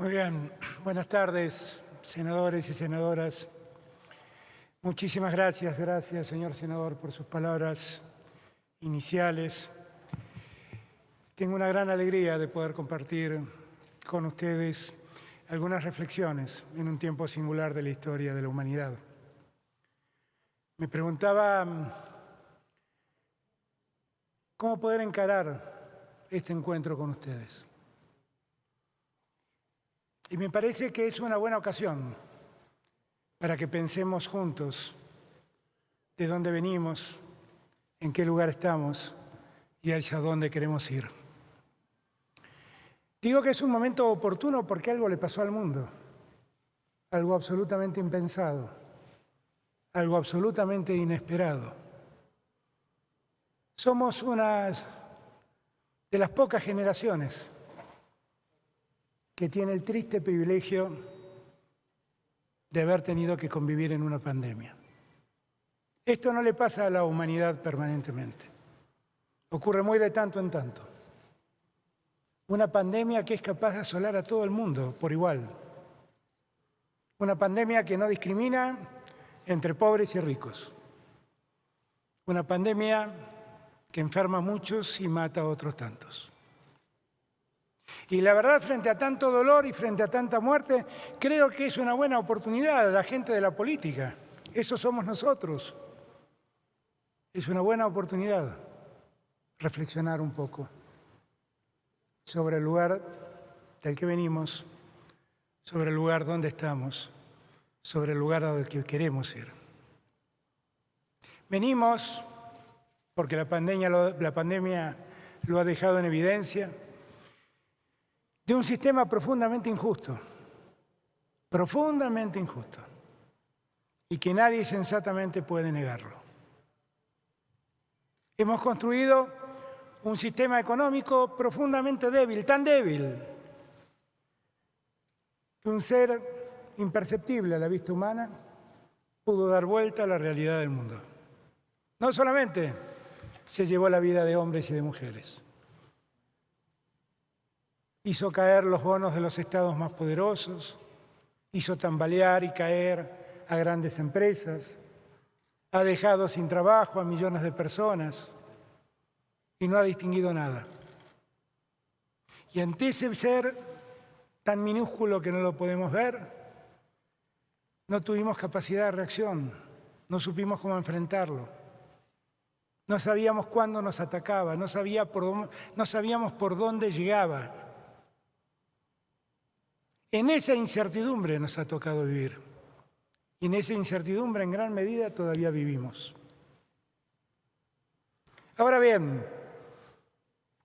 Muy bien, buenas tardes, senadores y senadoras. Muchísimas gracias, señor senador, por sus palabras iniciales. Tengo una gran alegría de poder compartir con ustedes algunas reflexiones en un tiempo singular de la historia de la humanidad. Me preguntaba cómo poder encarar este encuentro con ustedes. Y me parece que es una buena ocasión para que pensemos juntos de dónde venimos, en qué lugar estamos y hacia dónde queremos ir. Digo que es un momento oportuno porque algo le pasó al mundo, algo absolutamente impensado, algo absolutamente inesperado. Somos una de las pocas generaciones que tiene el triste privilegio de haber tenido que convivir en una pandemia. Esto no le pasa a la humanidad permanentemente. Ocurre muy de tanto en tanto. Una pandemia que es capaz de asolar a todo el mundo por igual. Una pandemia que no discrimina entre pobres y ricos. Una pandemia que enferma a muchos y mata a otros tantos. Y la verdad, frente a tanto dolor y frente a tanta muerte, creo que es una buena oportunidad a la gente de la política. Eso somos nosotros. Es una buena oportunidad reflexionar un poco sobre el lugar del que venimos, sobre el lugar donde estamos, sobre el lugar al que queremos ir. Venimos porque la pandemia lo ha dejado en evidencia, de un sistema profundamente injusto, y que nadie sensatamente puede negarlo. Hemos construido un sistema económico profundamente débil, tan débil que un ser imperceptible a la vista humana pudo dar vuelta a la realidad del mundo. No solamente se llevó la vida de hombres y de mujeres, hizo caer los bonos de los estados más poderosos, hizo tambalear y caer a grandes empresas, ha dejado sin trabajo a millones de personas y no ha distinguido nada. Y ante ese ser tan minúsculo que no lo podemos ver, no tuvimos capacidad de reacción, no supimos cómo enfrentarlo, no sabíamos cuándo nos atacaba, no sabíamos por dónde llegaba. En esa incertidumbre nos ha tocado vivir. Y en esa incertidumbre, en gran medida, todavía vivimos. Ahora bien,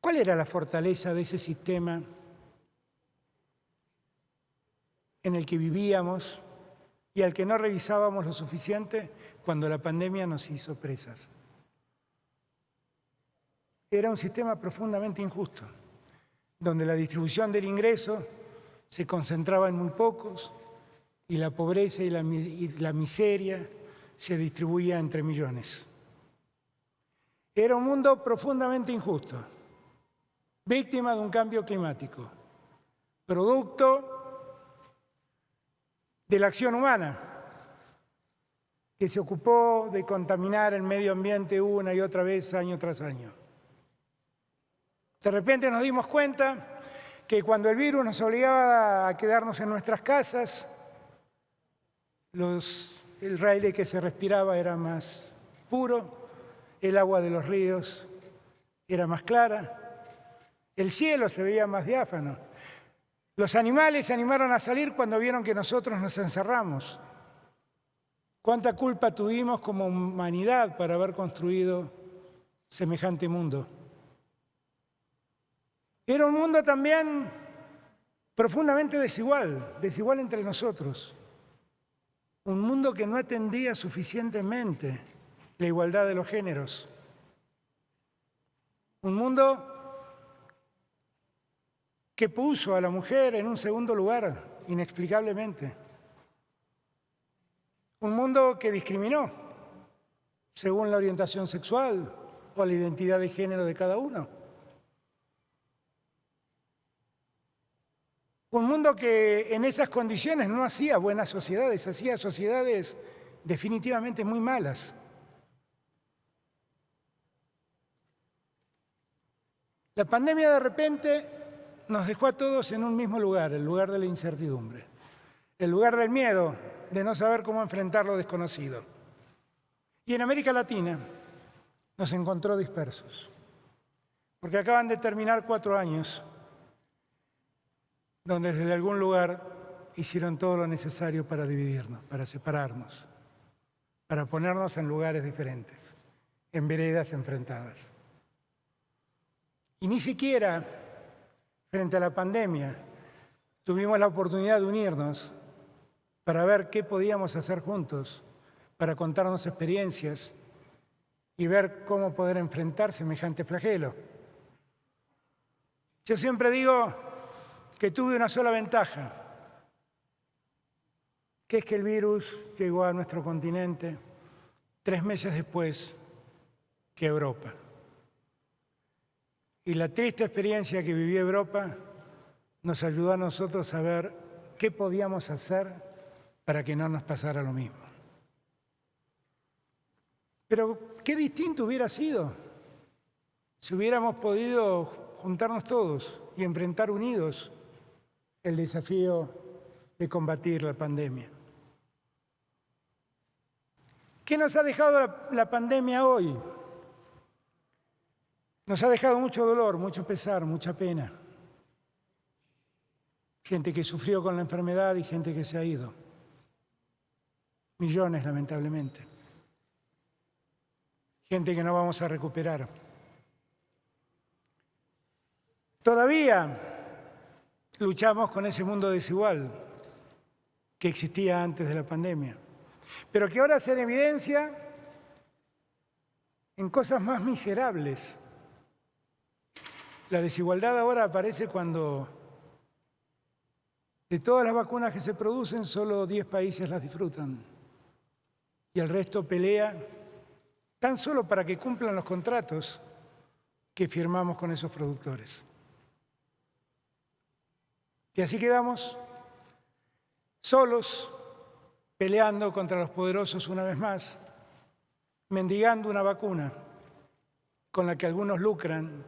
¿cuál era la fortaleza de ese sistema en el que vivíamos y al que no revisábamos lo suficiente cuando la pandemia nos hizo presas? Era un sistema profundamente injusto, donde la distribución del ingreso se concentraba en muy pocos y la pobreza y la miseria se distribuía entre millones. Era un mundo profundamente injusto, víctima de un cambio climático, producto de la acción humana, que se ocupó de contaminar el medio ambiente una y otra vez, año tras año. De repente nos dimos cuenta que cuando el virus nos obligaba a quedarnos en nuestras casas, el aire que se respiraba era más puro, el agua de los ríos era más clara, el cielo se veía más diáfano. Los animales se animaron a salir cuando vieron que nosotros nos encerramos. ¿Cuánta culpa tuvimos como humanidad para haber construido semejante mundo? Era un mundo también profundamente desigual entre nosotros. Un mundo que no atendía suficientemente la igualdad de los géneros. Un mundo que puso a la mujer en un segundo lugar, inexplicablemente. Un mundo que discriminó según la orientación sexual o la identidad de género de cada uno. Un mundo mundo que en esas condiciones no hacía buenas sociedades, hacía sociedades definitivamente muy malas. La pandemia de repente nos dejó a todos en un mismo lugar, el lugar de la incertidumbre, el lugar del miedo, de no saber cómo enfrentar lo desconocido. Y en América Latina nos encontró dispersos, porque acaban de terminar 4 años donde desde algún lugar hicieron todo lo necesario para dividirnos, para separarnos, para ponernos en lugares diferentes, en veredas enfrentadas. Y ni siquiera frente a la pandemia tuvimos la oportunidad de unirnos para ver qué podíamos hacer juntos, para contarnos experiencias y ver cómo poder enfrentar semejante flagelo. Yo siempre digo que tuve una sola ventaja, que es que el virus llegó a nuestro continente 3 meses después que Europa. Y la triste experiencia que vivió Europa nos ayudó a nosotros a ver qué podíamos hacer para que no nos pasara lo mismo. Pero qué distinto hubiera sido si hubiéramos podido juntarnos todos y enfrentar unidos el desafío de combatir la pandemia. ¿Qué nos ha dejado la pandemia hoy? Nos ha dejado mucho dolor, mucho pesar, mucha pena. Gente que sufrió con la enfermedad y gente que se ha ido. Millones, lamentablemente. Gente que no vamos a recuperar. Todavía luchamos con ese mundo desigual que existía antes de la pandemia, pero que ahora se en evidencia en cosas más miserables. La desigualdad ahora aparece cuando de todas las vacunas que se producen, solo 10 países las disfrutan y el resto pelea tan solo para que cumplan los contratos que firmamos con esos productores. Y así quedamos solos, peleando contra los poderosos una vez más, mendigando una vacuna con la que algunos lucran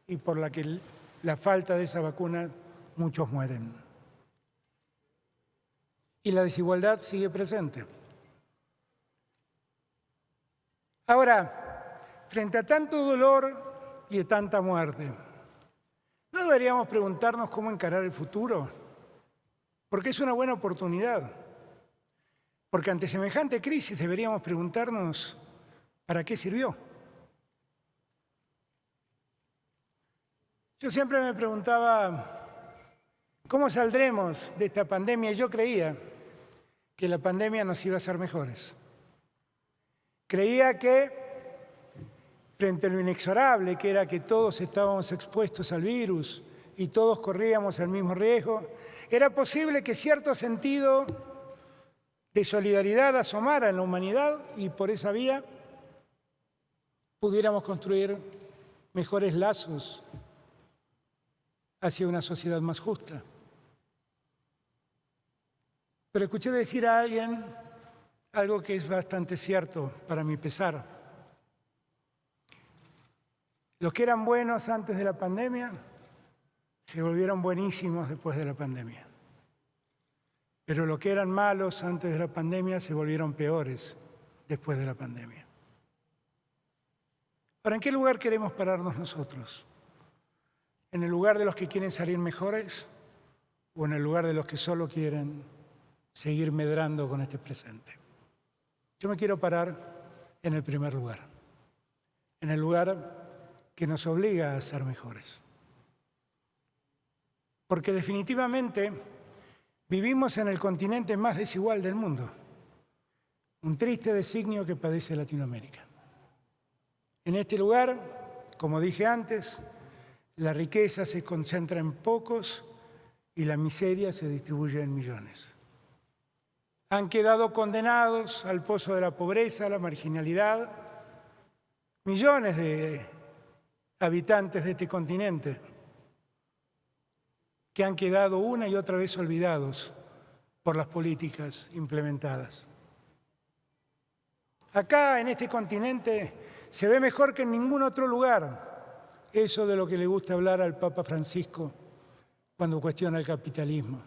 y por la que la falta de esa vacuna muchos mueren. Y la desigualdad sigue presente. Ahora, frente a tanto dolor y a tanta muerte, ¿no deberíamos preguntarnos cómo encarar el futuro? Porque es una buena oportunidad. Porque ante semejante crisis deberíamos preguntarnos ¿para qué sirvió? Yo siempre me preguntaba ¿cómo saldremos de esta pandemia? Y yo creía que la pandemia nos iba a hacer mejores. Creía que frente a lo inexorable, que era que todos estábamos expuestos al virus y todos corríamos el mismo riesgo, era posible que cierto sentido de solidaridad asomara en la humanidad y por esa vía pudiéramos construir mejores lazos hacia una sociedad más justa. Pero escuché decir a alguien algo que es bastante cierto para mi pesar. Los que eran buenos antes de la pandemia se volvieron buenísimos después de la pandemia. Pero los que eran malos antes de la pandemia se volvieron peores después de la pandemia. Ahora, ¿en qué lugar queremos pararnos nosotros? ¿En el lugar de los que quieren salir mejores o en el lugar de los que solo quieren seguir medrando con este presente? Yo me quiero parar en el primer lugar, en el lugar que nos obliga a ser mejores. Porque definitivamente vivimos en el continente más desigual del mundo, un triste designio que padece Latinoamérica. En este lugar, como dije antes, la riqueza se concentra en pocos y la miseria se distribuye en millones. Han quedado condenados al pozo de la pobreza, a la marginalidad, millones de habitantes de este continente. que han quedado una y otra vez olvidados por las políticas implementadas. Acá, en este continente, se ve mejor que en ningún otro lugar eso de lo que le gusta hablar al Papa Francisco cuando cuestiona el capitalismo.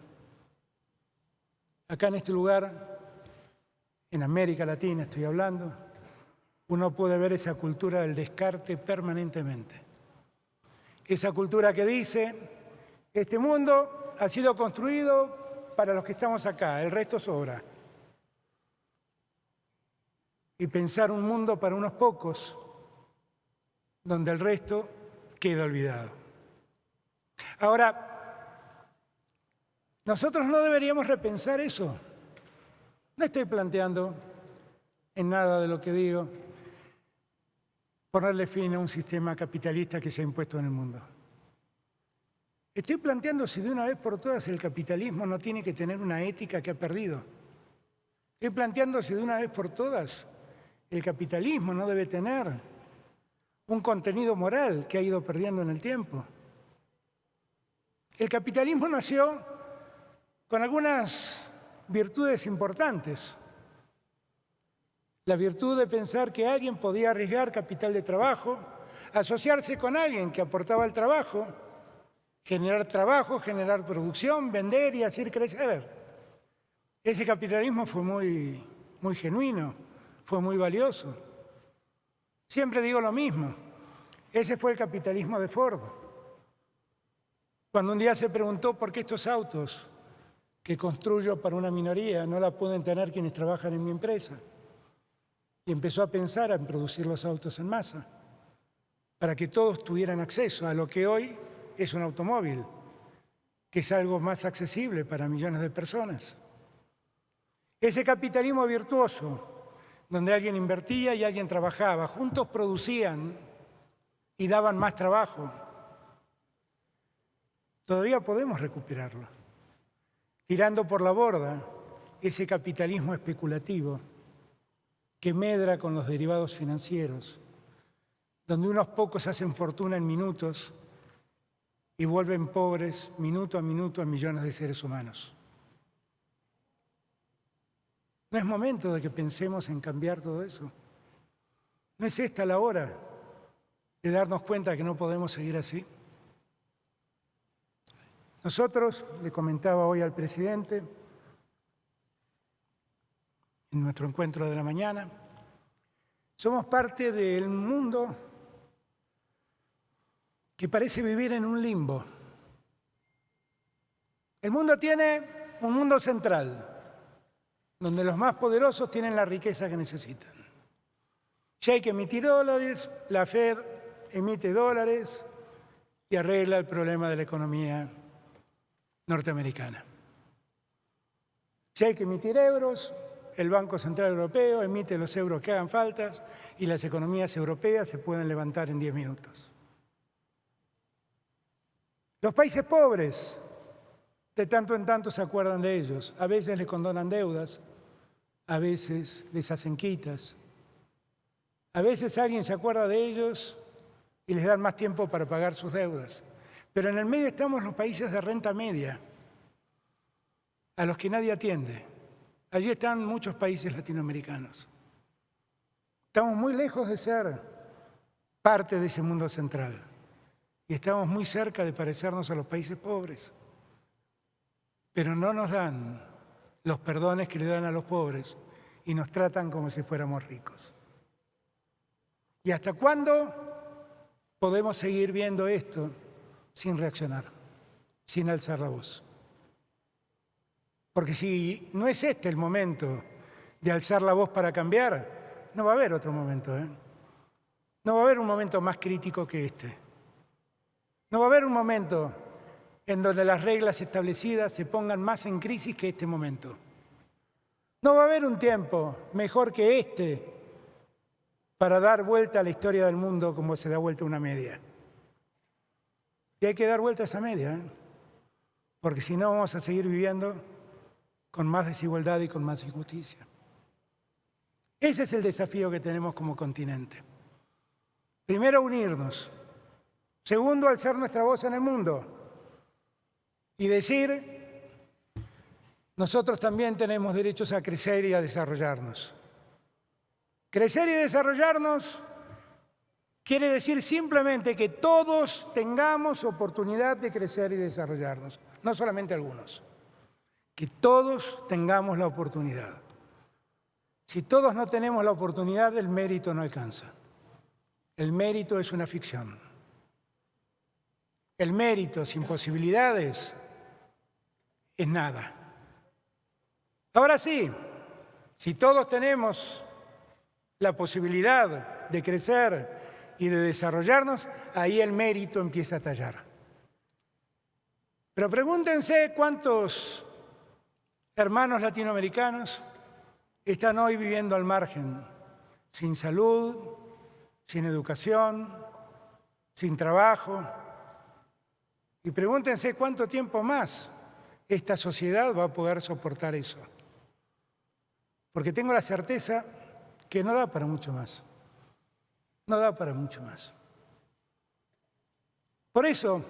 Acá en este lugar, en América Latina estoy hablando, uno puede ver esa cultura del descarte permanentemente. Esa cultura que dice, este mundo ha sido construido para los que estamos acá, el resto sobra. Y pensar un mundo para unos pocos, donde el resto queda olvidado. Ahora, nosotros no deberíamos repensar eso. No estoy planteando en nada de lo que digo ponerle fin a un sistema capitalista que se ha impuesto en el mundo. Estoy planteando si de una vez por todas el capitalismo no tiene que tener una ética que ha perdido. Estoy planteando si de una vez por todas el capitalismo no debe tener un contenido moral que ha ido perdiendo en el tiempo. El capitalismo nació con algunas virtudes importantes. La virtud de pensar que alguien podía arriesgar capital de trabajo, asociarse con alguien que aportaba el trabajo, generar producción, vender y hacer crecer. Ese capitalismo fue muy genuino, fue muy valioso. Siempre digo lo mismo, ese fue el capitalismo de Ford. Cuando un día se preguntó por qué estos autos que construyo para una minoría no la pueden tener quienes trabajan en mi empresa. Y empezó a pensar en producir los autos en masa, para que todos tuvieran acceso a lo que hoy es un automóvil, que es algo más accesible para millones de personas. Ese capitalismo virtuoso, donde alguien invertía y alguien trabajaba, juntos producían y daban más trabajo, todavía podemos recuperarlo, tirando por la borda ese capitalismo especulativo que medra con los derivados financieros, donde unos pocos hacen fortuna en minutos y vuelven pobres minuto a millones de seres humanos. ¿No es momento de que pensemos en cambiar todo eso? ¿No es esta la hora de darnos cuenta que no podemos seguir así? Nosotros, le comentaba hoy al presidente, en nuestro encuentro de la mañana, somos parte del mundo que parece vivir en un limbo. El mundo tiene un mundo central, donde los más poderosos tienen la riqueza que necesitan. Si hay que emitir dólares, la Fed emite dólares y arregla el problema de la economía norteamericana. Si hay que emitir euros, el Banco Central Europeo emite los euros que hagan falta y las economías europeas se pueden levantar en 10 minutos. Los países pobres, de tanto en tanto se acuerdan de ellos. A veces les condonan deudas, a veces les hacen quitas. A veces alguien se acuerda de ellos y les dan más tiempo para pagar sus deudas. Pero en el medio estamos los países de renta media, a los que nadie atiende. Allí están muchos países latinoamericanos. Estamos muy lejos de ser parte de ese mundo central y estamos muy cerca de parecernos a los países pobres. Pero no nos dan los perdones que le dan a los pobres y nos tratan como si fuéramos ricos. ¿Y hasta cuándo podemos seguir viendo esto sin reaccionar, sin alzar la voz? Porque si no es este el momento de alzar la voz para cambiar, no va a haber otro momento, ¿eh? No va a haber un momento más crítico que este. No va a haber un momento en donde las reglas establecidas se pongan más en crisis que este momento. No va a haber un tiempo mejor que este para dar vuelta a la historia del mundo como se da vuelta una media. Y hay que dar vuelta a esa media, ¿eh? Porque si no vamos a seguir viviendo con más desigualdad y con más injusticia. Ese es el desafío que tenemos como continente. Primero, unirnos. Segundo, alzar nuestra voz en el mundo. y decir, nosotros también tenemos derechos a crecer y a desarrollarnos. Crecer y desarrollarnos quiere decir simplemente que todos tengamos oportunidad de crecer y desarrollarnos, no solamente algunos, que todos tengamos la oportunidad. Si todos no tenemos la oportunidad, el mérito no alcanza. El mérito es una ficción. El mérito sin posibilidades es nada. Ahora sí, si todos tenemos la posibilidad de crecer y de desarrollarnos, ahí el mérito empieza a tallar. Pero pregúntense cuántos hermanos latinoamericanos están hoy viviendo al margen, sin salud, sin educación, sin trabajo. Y pregúntense cuánto tiempo más esta sociedad va a poder soportar eso. Porque tengo la certeza que no da para mucho más. No da para mucho más. Por eso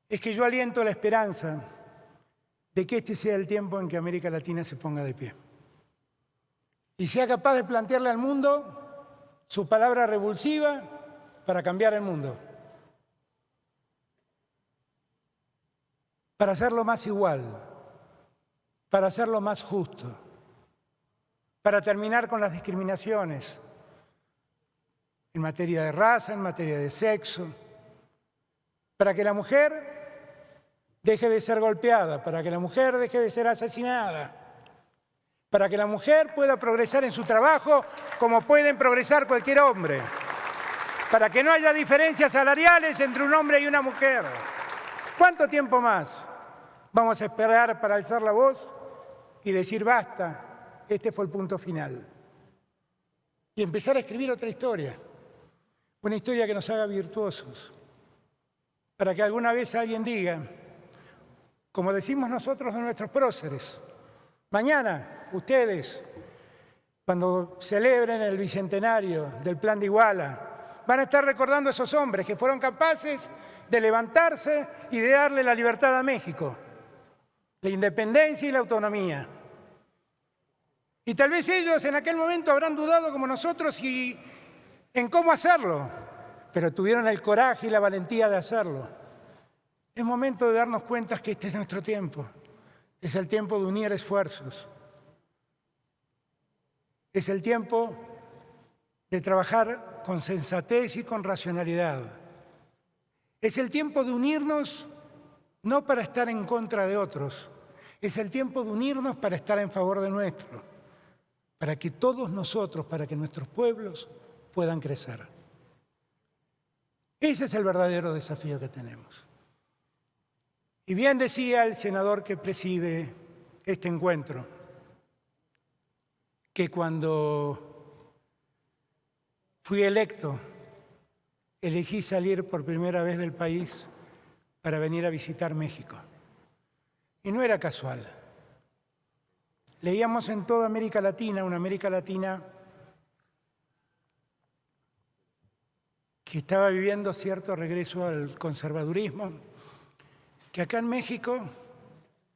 es que yo aliento la esperanza de que este sea el tiempo en que América Latina se ponga de pie y sea capaz de plantearle al mundo su palabra revulsiva para cambiar el mundo, para hacerlo más igual, para hacerlo más justo, para terminar con las discriminaciones en materia de raza, en materia de sexo, para que la mujer deje de ser golpeada, para que la mujer deje de ser asesinada, para que la mujer pueda progresar en su trabajo como pueden progresar cualquier hombre, para que no haya diferencias salariales entre un hombre y una mujer. ¿Cuánto tiempo más vamos a esperar para alzar la voz y decir basta, este fue el punto final? Y empezar a escribir otra historia, una historia que nos haga virtuosos, para que alguna vez alguien diga, como decimos nosotros de nuestros próceres, mañana ustedes, cuando celebren el bicentenario del Plan de Iguala, van a estar recordando a esos hombres que fueron capaces de levantarse y de darle la libertad a México, la independencia y la autonomía. Y tal vez ellos en aquel momento habrán dudado como nosotros en cómo hacerlo, pero tuvieron el coraje y la valentía de hacerlo. Es momento de darnos cuenta que este es nuestro tiempo. Es el tiempo de unir esfuerzos. Es el tiempo de trabajar con sensatez y con racionalidad. Es el tiempo de unirnos no para estar en contra de otros. Es el tiempo de unirnos para estar en favor de nuestro. Para que todos nosotros, para que nuestros pueblos puedan crecer. Ese es el verdadero desafío que tenemos. Y bien decía el senador que preside este encuentro, que cuando fui electo, elegí salir por primera vez del país para venir a visitar México. Y no era casual. Leíamos en toda América Latina, una América Latina que estaba viviendo cierto regreso al conservadurismo, que acá en México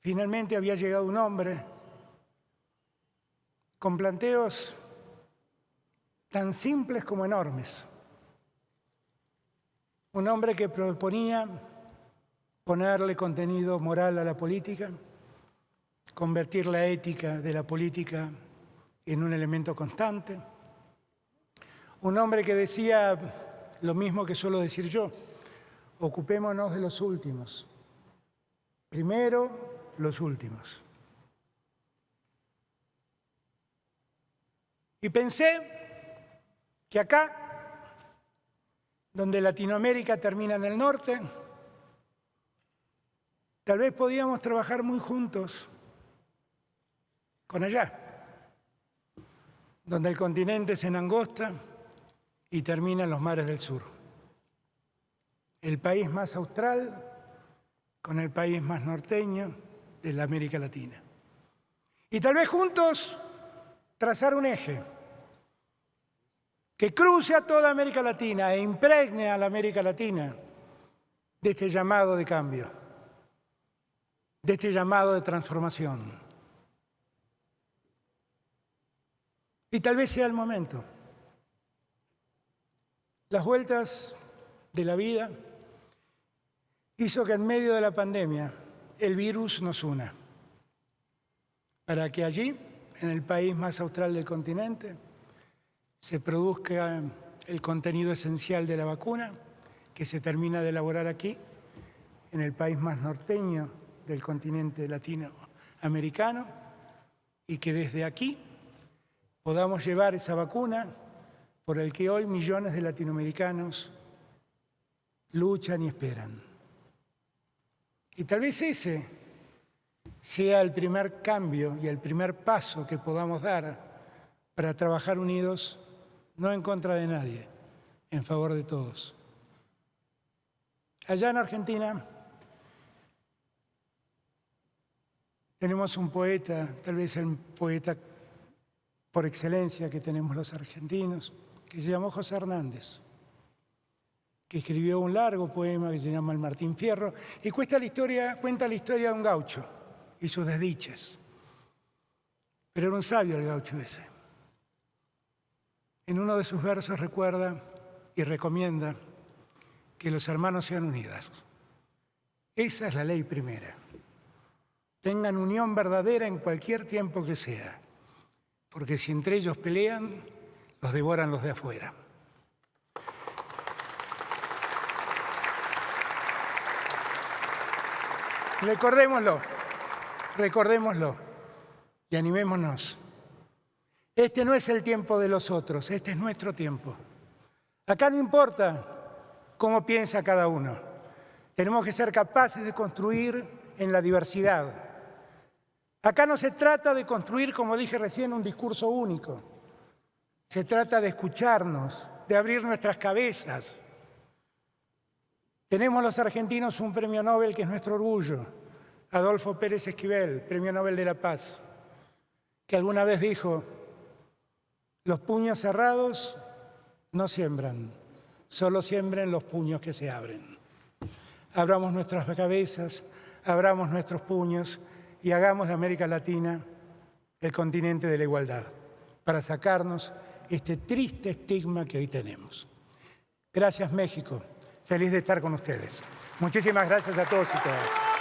finalmente había llegado un hombre con planteos tan simples como enormes. Un hombre que proponía ponerle contenido moral a la política, convertir la ética de la política en un elemento constante. Un hombre que decía lo mismo que suelo decir yo, ocupémonos de los últimos. Primero, los últimos. Y pensé que acá, donde Latinoamérica termina en el norte, tal vez podíamos trabajar muy juntos con allá, donde el continente se enangosta y termina en los mares del sur. El país más austral con el país más norteño de la América Latina. Y tal vez juntos trazar un eje que cruce a toda América Latina e impregne a la América Latina de este llamado de cambio. de este llamado de transformación. Y tal vez sea el momento. Las vueltas de la vida hizo que en medio de la pandemia el virus nos una, para que allí, en el país más austral del continente, se produzca el contenido esencial de la vacuna, que se termina de elaborar aquí, en el país más norteño del continente latinoamericano, y que desde aquí podamos llevar esa vacuna por el que hoy millones de latinoamericanos luchan y esperan. Y tal vez ese sea el primer cambio y el primer paso que podamos dar para trabajar unidos, no en contra de nadie, en favor de todos. Allá en Argentina tenemos un poeta, tal vez el poeta por excelencia que tenemos los argentinos, que se llamó José Hernández, que escribió un largo poema que se llama El Martín Fierro, y cuenta la historia de un gaucho y sus desdichas. Pero era un sabio el gaucho ese. En uno de sus versos recuerda y recomienda que los hermanos sean unidos. Esa es la ley primera. Tengan unión verdadera en cualquier tiempo que sea, porque si entre ellos pelean, los devoran los de afuera. Recordémoslo y animémonos. Este no es el tiempo de los otros, este es nuestro tiempo. Acá no importa cómo piensa cada uno. Tenemos que ser capaces de construir en la diversidad. Acá no se trata de construir, como dije recién, un discurso único. Se trata de escucharnos, de abrir nuestras cabezas. Tenemos los argentinos un premio Nobel que es nuestro orgullo, Adolfo Pérez Esquivel, Premio Nobel de la Paz, que alguna vez dijo: los puños cerrados no siembran, solo siembran los puños que se abren. Abramos nuestras cabezas, abramos nuestros puños y hagamos de América Latina el continente de la igualdad, para sacarnos este triste estigma que hoy tenemos. Gracias, México. Feliz de estar con ustedes. Muchísimas gracias a todos y todas.